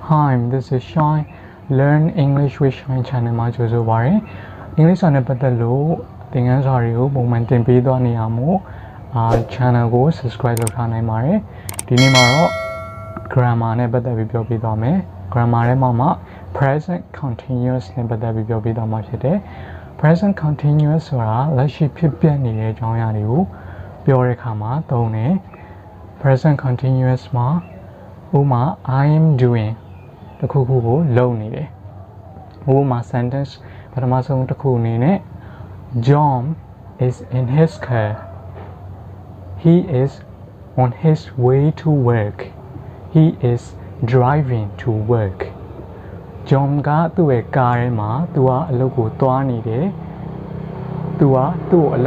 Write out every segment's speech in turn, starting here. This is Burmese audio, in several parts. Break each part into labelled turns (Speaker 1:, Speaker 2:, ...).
Speaker 1: Hi, this is Shine. Learn English with Shine channel မှာကြိုဆိုပါရစေ။ English စာနဲ့ပတ်သက်လို့သင်ခန်းစာတွေကိုပုံမှန်တင်ပေးသွားနေရမို့channel ကို subscribe လုပ်ထားနိုင်ပါတယ်။ဒီနေ့မှာတော့ grammar နဲ့ပတ်သက်ပြီးပြောပြသွားမယ်။ grammar ထဲမှာမှ present continuous နဲ့ပတ်သက်ပြီးပြောပြသွားမှာဖြစ်တယ်။ present continuous ဆိုတာလက်ရှိဖြစ်ပျက်နေတဲ့အကြောင်းအရာတွေကိုပြောတဲ့အခါမှာသုံးတယ်။ present continuous မှာဥပမာ I am doing တစ်ခုခုကိုလုပ်နေတယ်။ဥပမာ sentence ပထမဆုံးတစ်ခုအနေနဲ့ John is in his car. He is on his way to work. He is driving to work. John ကသူ့ရဲ့ကားထဲမှာသူကအလုပ်ကိုသွားနေတယ်။သူ့ကိုအ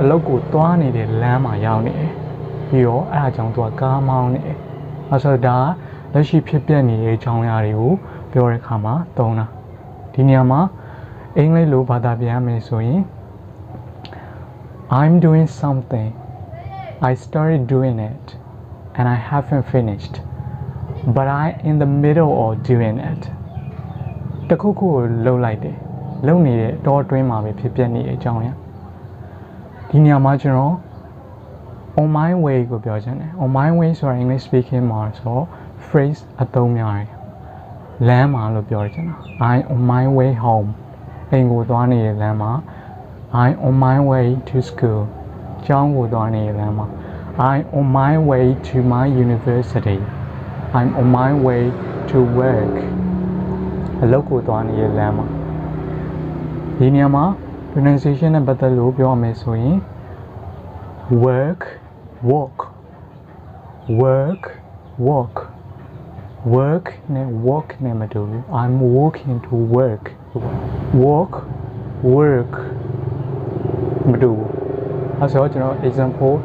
Speaker 1: လုပ်ကိုသွားနေတဲ့လမ်းမှာရောက်နေတယ်။ပြီးတော့အဲ့ဒါကြောင့်သူကကားမောင်းနေတယ်။အဲဆိုဒါလက်ရှိဖြစ်ပျက်နေတဲ့အကြောင်းအရာတွေကိုပြောတဲ့အခါမှာသုံးတာ။ဒီနေရာမှာအင်္ဂလိပ်လိုဘာသာပြန်ရမယ်ဆိုရင် I'm doing something. I started doing it and I haven't finished. But I'm in the middle of doing it. တခုခုကိုလုပ်လိုက်တယ်။လုပ်နေတဲ့တောအတွင်းမှာပဲဖြစ်ပျက်နေတဲ့အကြောင်းအရာ။ဒီနေရာမှာကျွန်တော် on my way ကိုပြောချင်တယ်။ on my way ဆိုတာ English speaking မှာဆို phrase အသုံးများတယ်။လမ်းမှာလို့ပြောချင်တာ။ I'm on my way home. အိမ်ကိုသွားနေတဲ့လမ်းမှာ I'm on my way to school. ကျောင်းကိုသွားနေတဲ့လမ်းမှာ I'm on my way to my university. I'm on my way to work. အလုပ်ကိုသွားနေတဲ့လမ်းမှာဒီနေရာမှာ pronunciation နဲ့ပတ်သက်လို့ပြောရမယ်ဆိုရင် work walk work walk work နဲ့ walk နဲ့မတူဘူး I'm walking to work walk work မတူဘူးအဲဆိုကျွန်တော် example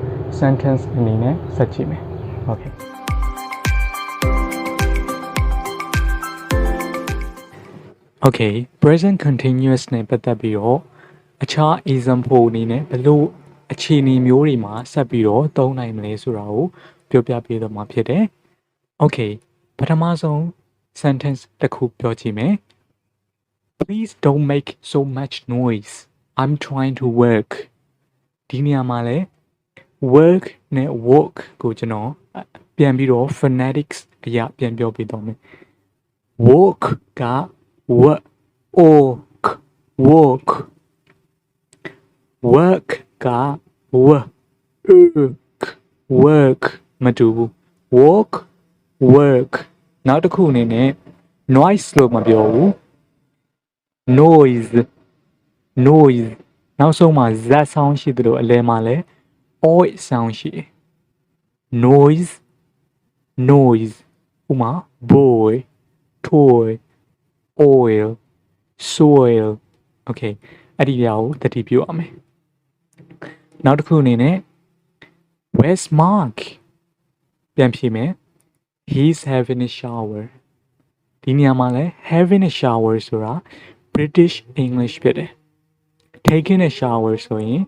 Speaker 1: sentence အနေနဲ့ဆက်ကြည့်မယ် okay okay present continuous နဲ့ပတ်သက်ပြီးတော့အခြား example အနေနဲ့ဘယ်လိုအခြေအနေမျိုးတွေမှာဆက်ပြီးတော့သုံးနိုင်မလဲဆိုတာကိုပြောပြပေးတော့မှာဖြစ်တယ် okay ပထမဆုံး sentence တစ်ခုပြောကြည့်မယ် Please don't make so much noise I'm trying to work ဒီနေရာမှာလဲ work နဲ့ walk ကိုကျွန်တော်ပြန်ပြီးတော့ phonetics အရာပြန်ပြောပြတော့မယ် walk က walk work က work မတူဘူး walk work နောက်တစ်ခုအနေနဲ့ noise လို့မပြောဘူး noise နောက်ဆုံးမှာ z sound ရှိသလိုအလယ်မှာလည်း oi sound ရှိတယ် noise ဥပမာ boy toy oil soil okay အဲ့ဒီအရာကိုသတိပြုရမယ်နောက်တစ်ခုအနေနဲ့ where's Mark ပြန်ဖြေမယ် he's having a shower ဒီနေရာမှာလဲ having a shower ဆိုတာ British English ဖြစ်တယ် taking a shower ဆိုရင်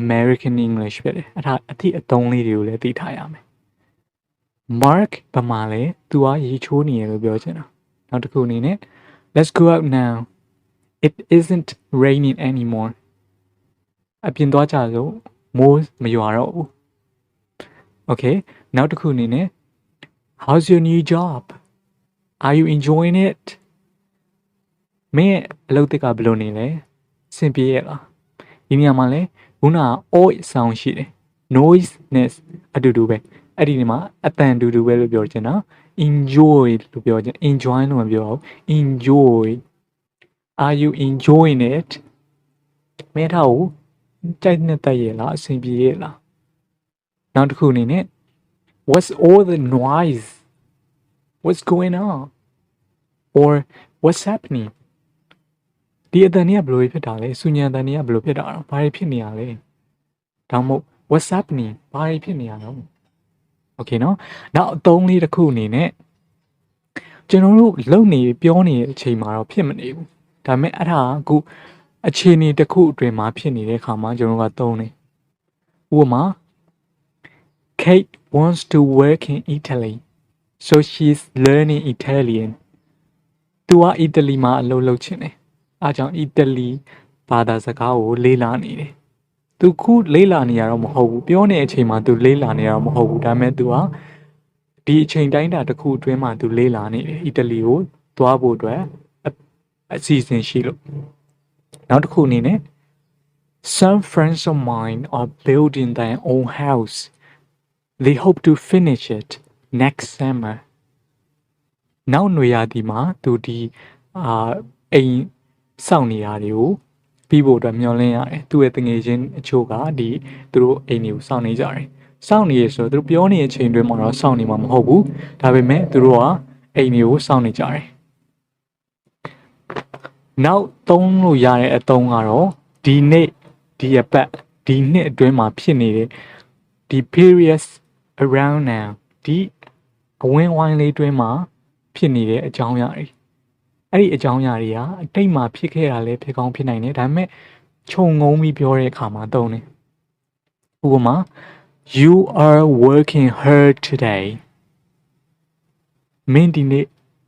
Speaker 1: American English ဖြစ်တယ်အဲ့ဒါအသုံးလေးတွေကိုလည်းသိထားရမယ် Mark ဘာမှလဲသူကရေချိုးနေရလို့ပြောချင်တာနောက်တစ်ခုအနေနဲ့ let's go out now it isn't raining anymore အပြင်သွားကြလို့မိုးမရွာတော့ဘူး okay နောက်တစ်ခုအနေနဲ့ how's your new job are you enjoying it မင်းအလုပ်တစ်ကဘယ်လိုနေလဲစင်ပြေရလားဒီနေရာမှာလဲခုနက oi sound ရှိတယ် noise နဲ့အတူတူပဲအဲ့ဒီနေမှာအတန်တူတူပဲလို့ပြောချင်တာ enjoy လို့ပြောချင် enjoy လို့မပြောဘူး enjoy are you enjoying it မင်းထားကိုကြိုက်နေတဲ့ရလားအဆင်ပြေရလားနောက်တစ်ခုအနေနဲ့ what's all the noise what's going on or what's happening ဒီအတန်တွေကဘယ်လိုဖြစ်တာလဲစူညံအတန်တွေကဘယ်လိုဖြစ်တာလဲဘာတွေဖြစ်နေရလဲဒါမှမဟုတ် what's happening ဘာတွေဖြစ်နေရလဲ okay နော်နောက်အသုံးလေးတစ်ခုအနေနဲ့ကျွန်တော်တို့လုံနေပြောနေတဲ့အချိန်မှာတော့ဖြစ်မနေဘူးဒါပေမဲ့အဲ့ဒါအခုအခြေအနေတစ်ခုအတွင်းမှာဖြစ်နေတဲ့အခါမှာကျွန်တော်ကသုံးတယ်ဥပမာ Kate wants to work in Italy so she's learning Italian သူကအီတလီမှာအလုပ်လုပ်ချင်တယ်အားကြောင့်အီတလီဘာသာစကားကိုလေ့လာနေတယ်သူခုလေ့လာနေရတော့မဟုတ်ဘူးပြောနေတဲ့အချိန်မှာသူလေ့လာနေရတော့မဟုတ်ဘူးဒါပေမဲ့သူကဒီအချိန်တိုင်းတာတစ်ခုအတွင်းမှာသူလေ့လာနေတယ်အီတလီကိုသွားဖို့အတွက်အစီအစဉ်ရှိလို့နောက်တစ်ခုအနေနဲ့ Some friends of mine are building their own house. They hope to finish it next summer. နောက်နွေရာသီမှာသူဒီအိမ်စောင့်နေတာတွေကိုပြီးဖို့အတွက်မျှော်လင့်ရတယ်သူ့ရဲ့တငယ်ချင်းအချို့ကဒီသူတို့အိမ်တွေကိုစောင့်နေကြတယ်စောင့်နေရဆိုတော့သူတို့ပြောနေတဲ့အချိန်တွင်းမှာတော့စောင့်နေမှာမဟုတ်ဘူးဒါပေမဲ့သူတို့ကအိမ်တွေကိုစောင့်နေကြတယ်နောက်သုံးလို့ရတဲ့အသုံးကတော့ဒီနေ့ဒီအပတ်ဒီနှစ်အတွင်းမှာဖြစ်နေတဲ့ဒီ periods around now ဒီအဝင်းဝိုင်းလေးတွင်းမှာဖြစ်နေတဲ့အကြောင်းအရာတွေအဲ့ဒီအကြောင်းအရာတွေကအတိတ်မှာဖြစ်ခဲ့တာလည်းဖြစ်ကောင်းဖြစ်နိုင်တယ်ဒါပေမဲ့ခြုံငုံပြီးပြောတဲ့အခါမှာသုံးတယ်ဥပမာ You are working hard today မင်းဒီနေ့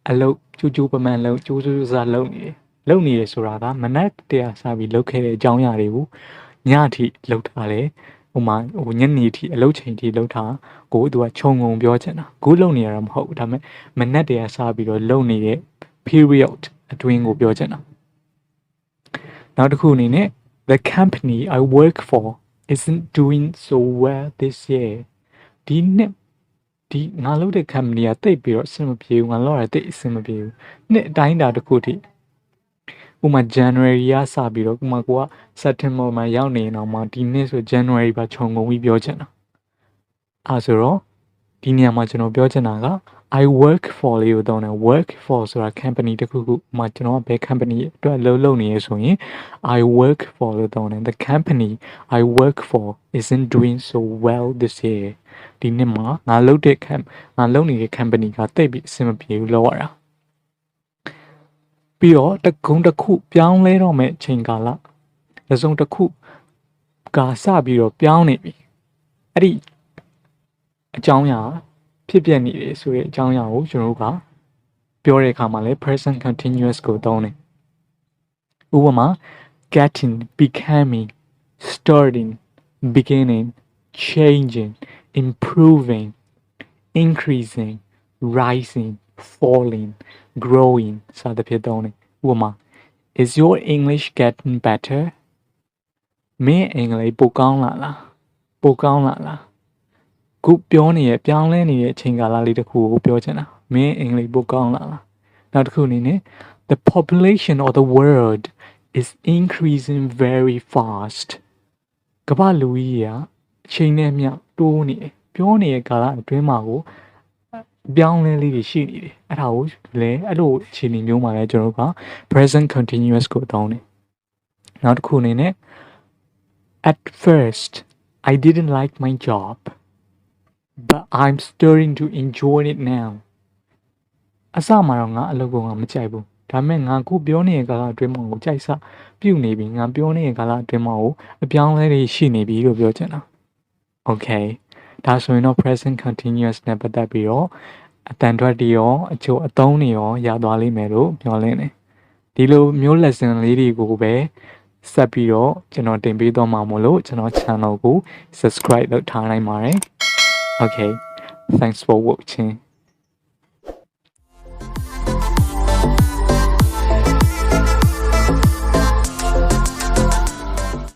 Speaker 1: အလုပ်ကျူးပမှန်လုပ်ကျူးစားလုပ်နေတယ်ဆိုတာကမနက်တည်းစပြီးလုပ်ခဲ့တဲ့အကြောင်းအရာတွေကိုညအထိလုပ်ထားတယ်ဥမာညနေအထိအလုပ်ချိန်အထိလုပ်ထားကိုသူကခြုံငုံပြောချင်တာခုလုပ်နေရတာမဟုတ်ဘူးဒါပေမဲ့မနက်တည်းစပြီးတော့လုပ်နေတဲ့ period အတွင်းကိုပြောချင်တာနောက်တစ်ခုအနေနဲ့ The company I work for isn't doing so well this year ဒီနှစ်ဒီငါလုပ်တဲ့ company ကတိတ်ပြီးတော့အဆင်မပြေဘူးငါလုပ်ရတဲ့တိတ်အဆင်မပြေဘူးနှစ်အတိုင်းတာတစ်ခုထိဥမာ January ကစပြီးတော့ဥမာကိုက September မှာရောက်နေအောင်မှဒီနှစ်ဆို January ပါခြုံငုံပြီးပြောချင်တာအဲဆိုတော့ဒီနေရာမှာကျွန်တော်ပြောချင်တာကI work for လေးကိုသုံးတယ် work for ဆိုတာ company တစ်ခုခုမှာကျွန်တော်ကဘယ် company အတွက်အလုပ်လုပ်နေရဆိုရင် I work for လို့သုံးတယ် the company I work for isn't doing so well this year ဒီနှစ်မှာငါလုပ်နေတဲ့ company ကတိတ်ပြီးအဆင်မပြေဘူးလုပ်ရတာပြီးတော့တကုံတစ်ခုပြောင်းလဲတော့မဲ့အချိန်ကာလတစ်စုံတစ်ခုကစပြီးတော့ပြောင်းနေပြီအဲ့ဒီအကြောင်းအရာဖြစ်ပြနေတယ်ဆိုတဲ့အကြောင်းအရာကိုကျွန်တော်တို့ကပြောတဲ့အခါမှာလည်း present continuous ကိုသုံးတယ်ဥပမာ getting becoming starting beginning changing improving increasing rising falling growing စသဖြင့်သုံးတယ်ဥပမာ is your English getting better မင်းအင်္ဂလိပ်ပိုကောင်းလာလားခုပြောနေရပြောင်းလဲနေတဲ့အချိန်ကာလလေးတစ်ခုကိုပြောချင်တာမင်းအင်္ဂလိပ်ပိုကောင်းလာလားနောက်တစ်ခုအနေနဲ့ the population of the world is increasing very fast ကမ္ဘာလူကြီးကအချိန်နဲ့မျှတိုးနေတယ်ပြောနေတဲ့ကာလအတွင်းမှာကိုပြောင်းလဲလေးတွေရှိနေတယ်အဲ့ဒါကိုလည်းအဲ့လိုအခြေအနေမျိုးမှာလည်းကျွန်တော်တို့က present continuous ကိုသုံးတယ်နောက်တစ်ခုအနေနဲ့ at first I didn't like my job but I'm starting to enjoy it now အစမှာတော့ငါအလုပ်ကမကြိုက်ဘူးဒါပေမဲ့ငါခုပြောနေတဲ့ကာလအတွင်းမှာကိုကြိုက်စပြုတ်နေပြီငါပြောနေတဲ့ကာလအတွင်းမှာကိုအပြောင်းလဲတွေရှိနေပြီလို့ပြောချင်တာ okay ဒါဆိုရင်တော့ present continuous နဲ့ပတ်သက်ပြီးတော့အတန်ထွက်တွေရောအချို့အသုံးတွေရောရသွားလိမ့်မယ်လို့ပြောလင်းတယ်ဒီလိုမျိုး lesson လေးတွေကိုပဲဆက်ပြီးတော့ကျွန်တော်တင်ပေးသွားမှာမို့လို့ကျွန်တော် channel ကို subscribe လုပ်ထားနိုင်ပါတယ် okay thanks for watching